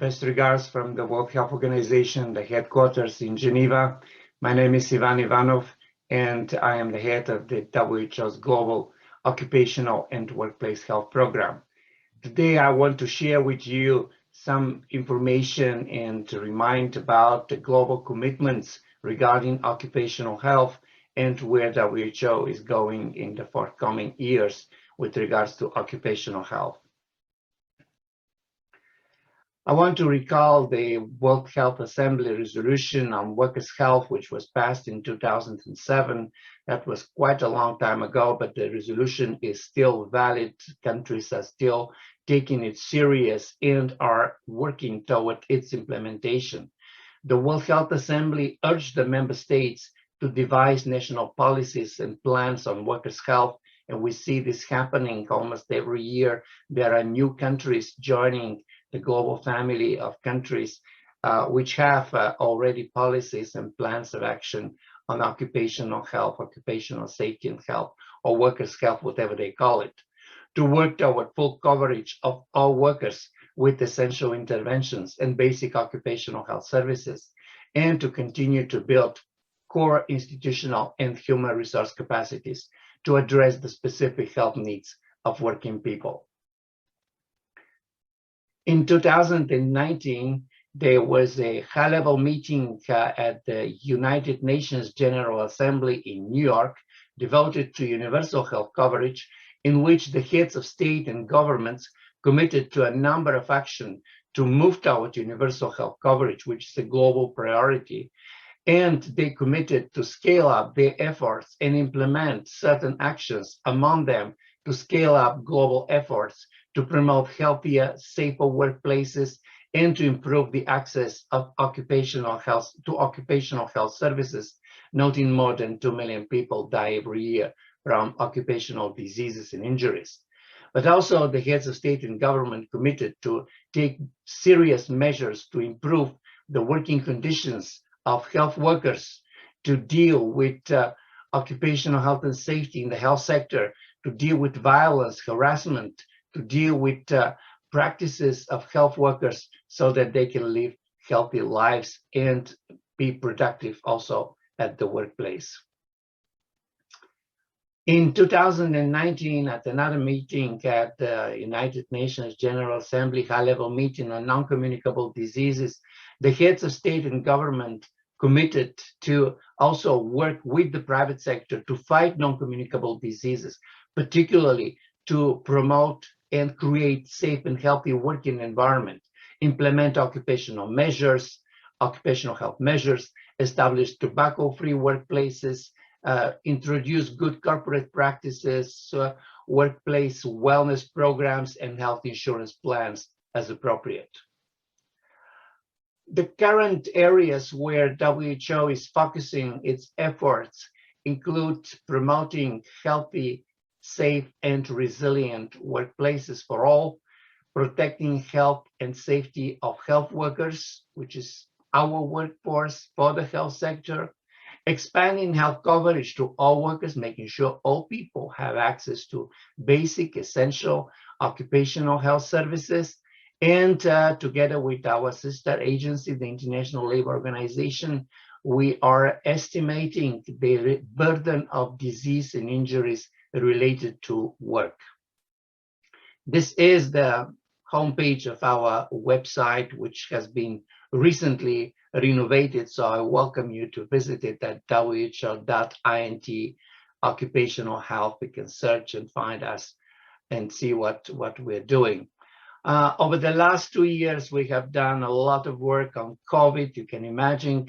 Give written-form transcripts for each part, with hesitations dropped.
Best regards from the World Health Organization, the headquarters in Geneva. My name is Ivanov, and I am the head of the WHO's Global Occupational and Workplace Health Program. Today, I want to share with you some information and to remind about the global commitments regarding occupational health and where WHO is going in the forthcoming years with regards to occupational health. I want to recall the World Health Assembly resolution on workers' health, which was passed in 2007. That was quite a long time ago, but the resolution is still valid. Countries are still taking it serious and are working toward its implementation. The World Health Assembly urged the member states to devise national policies and plans on workers' health, and we see this happening almost every year. There are new countries joining the global family of countries which have already policies and plans of action on occupational health, occupational safety and health, or workers' health, whatever they call it, to work toward full coverage of all workers with essential interventions and basic occupational health services, and to continue to build core institutional and human resource capacities to address the specific health needs of working people. In 2019, there was a high-level meeting at the United Nations General Assembly in New York devoted to universal health coverage, in which the heads of state and governments committed to a number of actions to move toward universal health coverage, which is a global priority. And they committed to scale up their efforts and implement certain actions, among them to scale up global efforts to promote healthier, safer workplaces and to improve the access of occupational health services, noting more than 2 million people die every year from occupational diseases and injuries. But also the heads of state and government committed to take serious measures to improve the working conditions of health workers, to deal with occupational health and safety in the health sector, to deal with violence, harassment, to deal with practices of health workers so that they can live healthy lives and be productive also at the workplace. In 2019, at another meeting at the United Nations General Assembly high-level meeting on non-communicable diseases, the heads of state and government committed to also work with the private sector to fight non-communicable diseases, particularly to promote and create safe and healthy working environment, implement occupational health measures, establish tobacco-free workplaces, introduce good corporate practices, workplace wellness programs, and health insurance plans as appropriate. The current areas where WHO is focusing its efforts include promoting healthy, safe, and resilient workplaces for all, protecting health and safety of health workers, which is our workforce for the health sector, expanding health coverage to all workers, making sure all people have access to basic, essential occupational health services, and together with our sister agency, the International Labour Organization, we are estimating the burden of disease and injuries related to work. This is the homepage of our website, which has been recently renovated, so I welcome you to visit it at who.int occupational health. You can search and find us and see what we're doing. Over the last 2 years, we have done a lot of work on COVID. You can imagine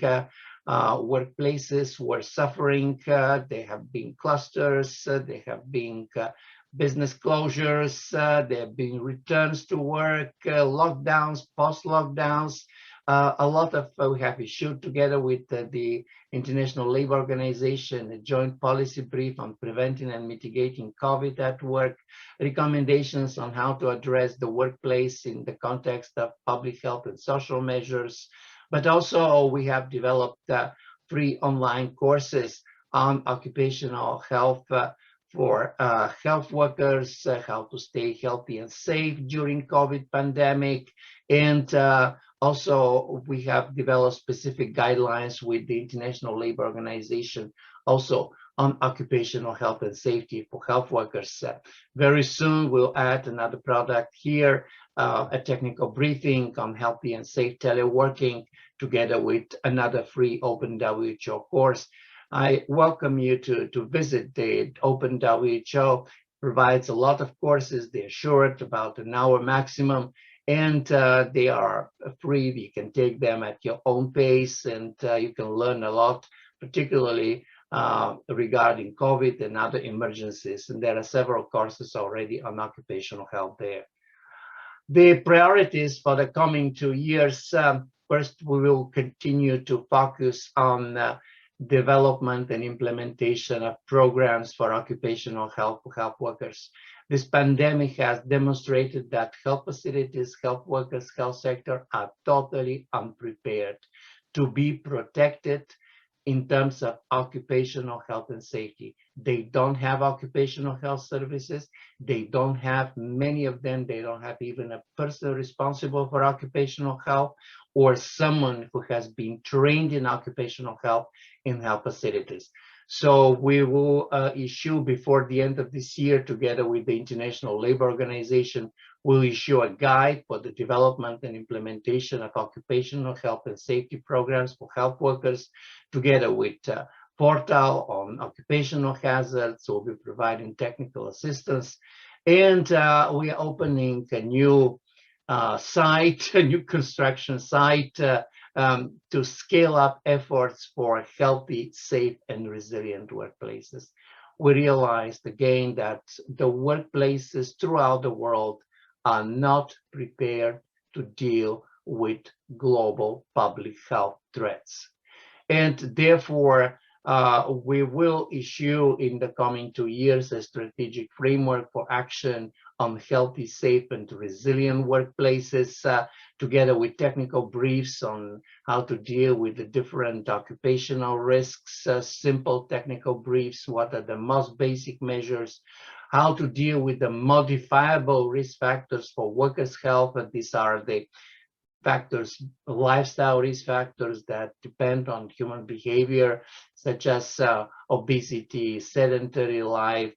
workplaces were suffering. There have been clusters, there have been business closures, there have been returns to work, lockdowns, post-lockdowns. A lot of we have issued together with the International Labour Organization a joint policy brief on preventing and mitigating COVID at work, recommendations on how to address the workplace in the context of public health and social measures. But also we have developed free online courses on occupational health for health workers, how to stay healthy and safe during COVID pandemic. And also we have developed specific guidelines with the International Labor Organization also on occupational health and safety for health workers. Very soon we'll add another product here, a technical briefing on healthy and safe teleworking, together with another free open WHO course. I welcome you to visit the Open WHO. Provides a lot of courses. They're short, about an hour maximum, and they are free. You can take them at your own pace, and you can learn a lot, particularly regarding COVID and other emergencies. And there are several courses already on occupational health there. The priorities for the coming 2 years, first, we will continue to focus on development and implementation of programs for occupational health for health workers. This pandemic has demonstrated that health facilities, health workers, health sector are totally unprepared to be protected in terms of occupational health and safety. They don't have occupational health services. They don't have, many of them, they don't have even a person responsible for occupational health or someone who has been trained in occupational health in health facilities. So we will issue before the end of this year, together with the International Labor Organization, we'll issue a guide for the development and implementation of occupational health and safety programs for health workers, together with portal on occupational hazards. We'll be providing technical assistance. And we are opening a new site, a new construction site, to scale up efforts for healthy, safe, and resilient workplaces. We realized again that the workplaces throughout the world are not prepared to deal with global public health threats. And therefore, we will issue in the coming 2 years a strategic framework for action on healthy, safe, and resilient workplaces, together with technical briefs on how to deal with the different occupational risks, simple technical briefs, what are the most basic measures, how to deal with the modifiable risk factors for workers' health. And these are the factors, lifestyle risk factors that depend on human behavior, such as obesity, sedentary life,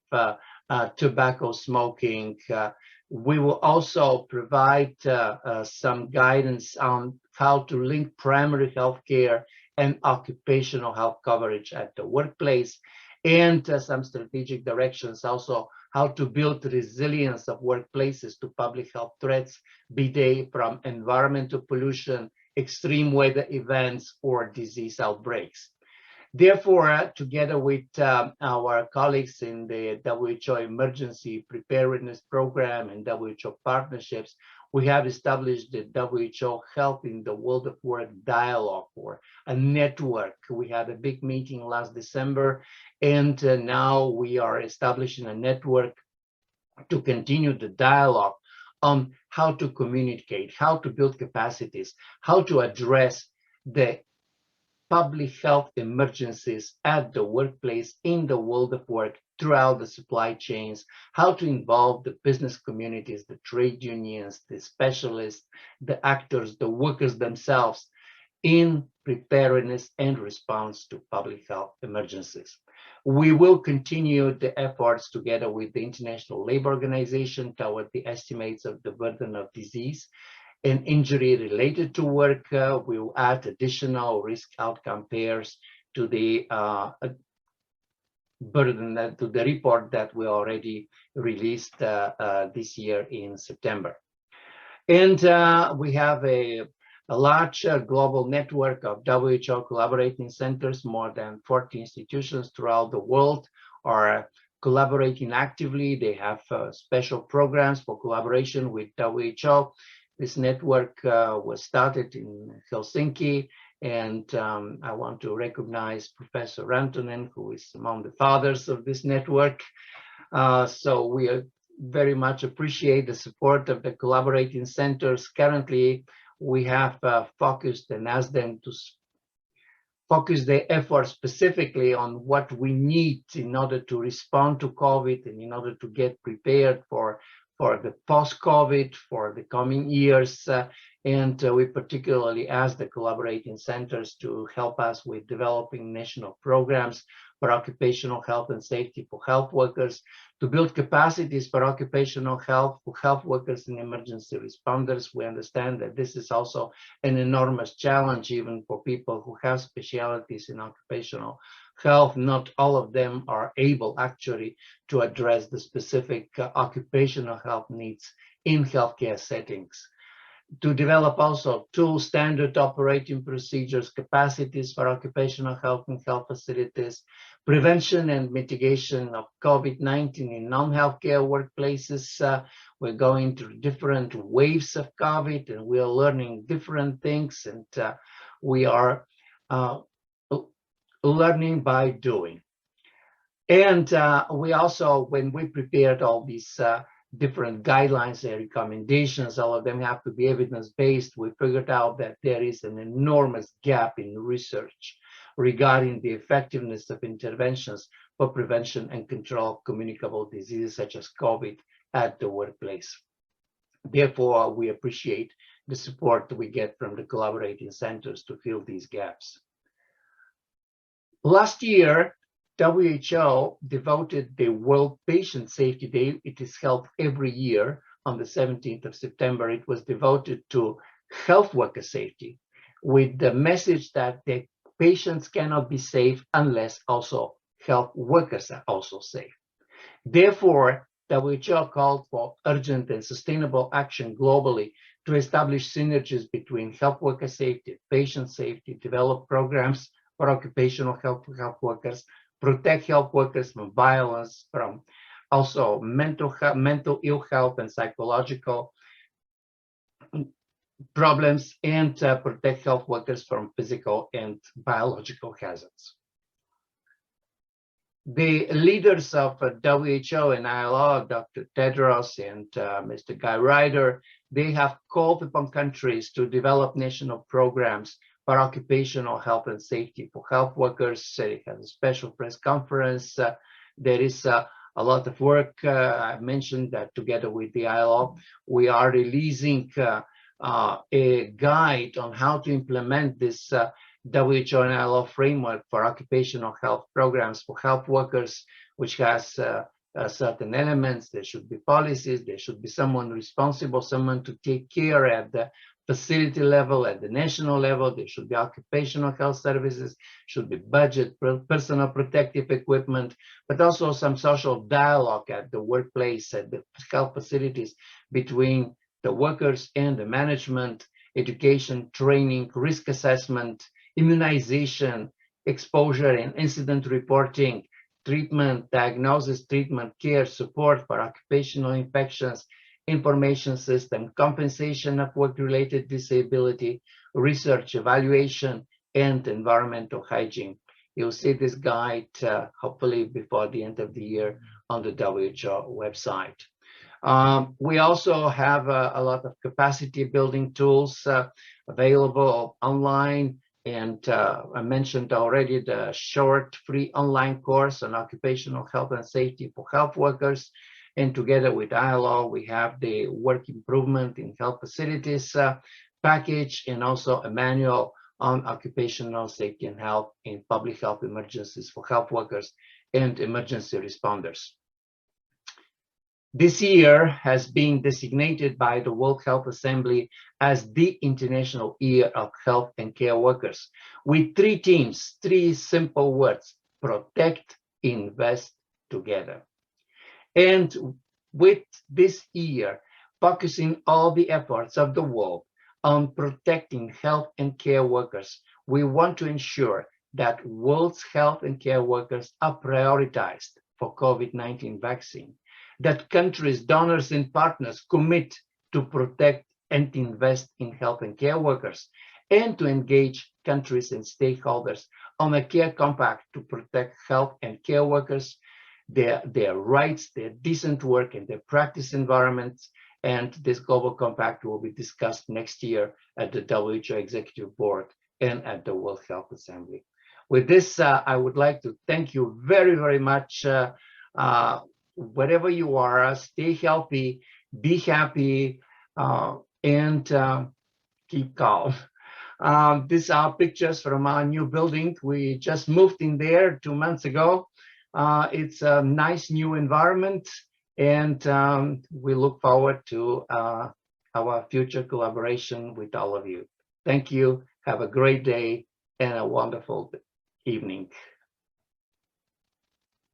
tobacco smoking. We will also provide some guidance on how to link primary health care and occupational health coverage at the workplace, and some strategic directions also how to build resilience of workplaces to public health threats, be they from environmental pollution, extreme weather events, or disease outbreaks. Therefore, together with our colleagues in the WHO Emergency Preparedness Program and WHO partnerships, we have established the WHO Health in the World of Work dialogue, or a network. We had a big meeting last December, and now we are establishing a network to continue the dialogue on how to communicate, how to build capacities, how to address the public health emergencies at the workplace, in the world of work, throughout the supply chains, how to involve the business communities, the trade unions, the specialists, the actors, the workers themselves in preparedness and response to public health emergencies. We will continue the efforts together with the International Labor Organization toward the estimates of the burden of disease and injury related to work. We will add additional risk outcome pairs to the burden, to the report that we already released this year in September. And we have a large global network of WHO collaborating centers. More than 40 institutions throughout the world are collaborating actively. They have special programs for collaboration with WHO. This network was started in Helsinki, and I want to recognize Professor Rantanen, who is among the fathers of this network. So we very much appreciate the support of the collaborating centers. Currently, we have focused and asked them to focus their efforts specifically on what we need in order to respond to COVID and in order to get prepared for the post-COVID, for the coming years. And we particularly ask the collaborating centers to help us with developing national programs for occupational health and safety for health workers, to build capacities for occupational health for health workers and emergency responders. We understand that this is also an enormous challenge, even for people who have specialties in occupational health. Not all of them are able actually to address the specific occupational health needs in healthcare settings. To develop also two standard operating procedures, capacities for occupational health and health facilities, prevention and mitigation of COVID-19 in non-healthcare workplaces. We're going through different waves of COVID and we are learning different things, and we are learning by doing. And we also, when we prepared all these different guidelines and recommendations, all of them have to be evidence-based. We figured out that there is an enormous gap in research regarding the effectiveness of interventions for prevention and control of communicable diseases such as COVID at the workplace. Therefore, we appreciate the support that we get from the collaborating centers to fill these gaps. Last year, WHO devoted the World Patient Safety Day. It is held every year on the 17th of September. It was devoted to health worker safety, with the message that the patients cannot be safe unless also health workers are also safe. Therefore, WHO called for urgent and sustainable action globally to establish synergies between health worker safety, patient safety, develop programs for occupational health for health workers, protect health workers from violence, from also mental ill health and psychological problems, and protect health workers from physical and biological hazards. The leaders of WHO and ILO, Dr. Tedros and Mr. Guy Ryder, they have called upon countries to develop national programs for occupational health and safety for health workers. They have a special press conference. There is a lot of work. I mentioned that together with the ILO, we are releasing a guide on how to implement this WHO and ILO framework for occupational health programs for health workers, which has certain elements. There should be policies. There should be someone responsible, someone to take care at the facility level, at the national level. There should be occupational health services, should be budget, personal protective equipment, but also some social dialogue at the workplace, at the health facilities between the workers and the management, education, training, risk assessment, immunization, exposure and incident reporting, treatment, diagnosis, treatment, care, support for occupational infections, information system, compensation of work-related disability, research, evaluation, and environmental hygiene. You'll see this guide hopefully before the end of the year on the WHO website. We also have a lot of capacity building tools available online. And I mentioned already the short free online course on occupational health and safety for health workers. And together with ILO, we have the work improvement in health facilities package, and also a manual on occupational safety and health in public health emergencies for health workers and emergency responders. This year has been designated by the World Health Assembly as the International Year of Health and Care Workers, with three themes, three simple words: protect, invest, together. And with this year, focusing all the efforts of the world on protecting health and care workers, we want to ensure that world's health and care workers are prioritized for COVID-19 vaccine, that countries, donors, and partners commit to protect and invest in health and care workers, and to engage countries and stakeholders on a care compact to protect health and care workers, their rights, their decent work, and their practice environments. And this global compact will be discussed next year at the WHO Executive Board and at the World Health Assembly. With this, I would like to thank you very, very much. Wherever you are, stay healthy, be happy, and keep calm. These are pictures from our new building. We just moved in there 2 months ago. It's a nice new environment, and we look forward to our future collaboration with all of you. Thank you. Have a great day and a wonderful evening.